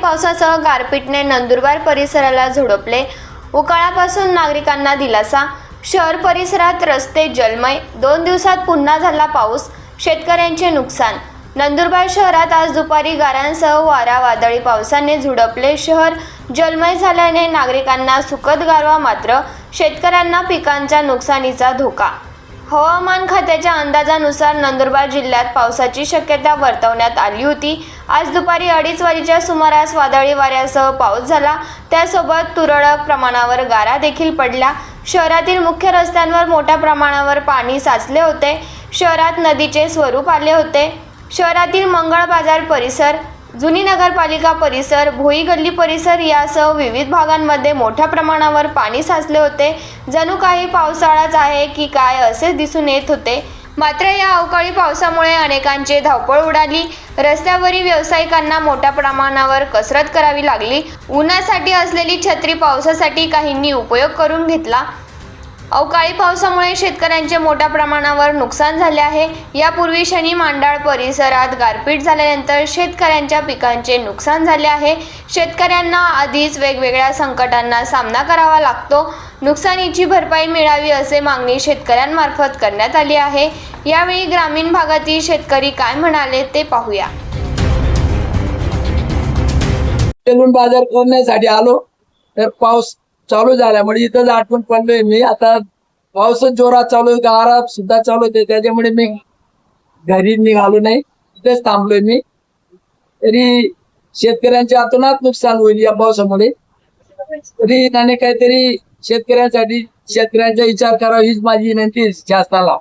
पावसासह गारपीटने नंदुरबार परिसराला झोडपले. उकाळापासून नागरिकांना दिलासा. शहर परिसरात रस्ते जलमय. 2 दिवसात पुन्हा झाला पाऊस. शेतकऱ्यांचे नुकसान. नंदुरबार शहरात आज दुपारी गारांसह वारा वादळी पावसाने झोडपले. शहर जलमय झाल्याने नागरिकांना सुखद गारवा, मात्र शेतकऱ्यांना पिकांच्या नुकसानीचा धोका. हवामान खात्याच्या अंदाजानुसार नंदुरबार जिल्ह्यात पावसाची शक्यता वर्तवण्यात आली होती. आज दुपारी 2:30 वाजेच्या सुमारास वादळी वाऱ्यासह पाऊस झाला. त्यासोबत तुरळक प्रमाणावर गारा देखील पडल्या. शहरातील मुख्य रस्त्यांवर मोठ्या प्रमाणावर पाणी साचले होते. शहरात नदीचे स्वरूप आले होते. शहरातील मंगळ बाजार परिसर, जुनी नगरपालिका परिसर, भोई गल्ली परिसर यासह विविध भागांमध्ये मोठ्या प्रमाणावर पाणी साचले होते. जणू काही पावसाळाच आहे की काय असे दिसून येत होते. मात्र या अवकाळी पावसामुळे अनेकांची धावपळ उडाली. रस्त्यावरील व्यावसायिकांना मोठ्या प्रमाणावर कसरत करावी लागली. उन्हासाठी असलेली छत्री पावसासाठी काहींनी उपयोग करून घेतला. अवकाळी पावसामुळे शेतकऱ्यांचे मोठ्या प्रमाणावर नुकसान झाले आहे. यापूर्वी शनी मांडाळ परिसरात गारपीट झाल्यानंतर शेतकऱ्यांच्या पिकांचे नुकसान झाले आहे. शेतकऱ्यांना आधीच वेगवेगळ्या संकटांना सामना करावा लागतो. नुकसानीची भरपाई मिळावी असे मागणी शेतकऱ्यांमार्फत करण्यात आली आहे. यावेळी ग्रामीण भागातील शेतकरी काय म्हणाले ते पाहूया. बाजार करण्यासाठी आलो तर पाऊस चालू झाल्यामुळे इथं आठवण पडलोय मी. आता पाऊसच जोरात चालू आहे, गारा सुद्धा चालू होते, त्याच्यामुळे मी घरी निघालो नाही, इथेच थांबलोय मी. तरी शेतकऱ्यांचे अतोनात नुकसान होईल या पावसामुळे. तरी त्याने काहीतरी शेतकऱ्यांसाठी शेतकऱ्यांचा विचार करावा हीच माझी विनंती शासनाला.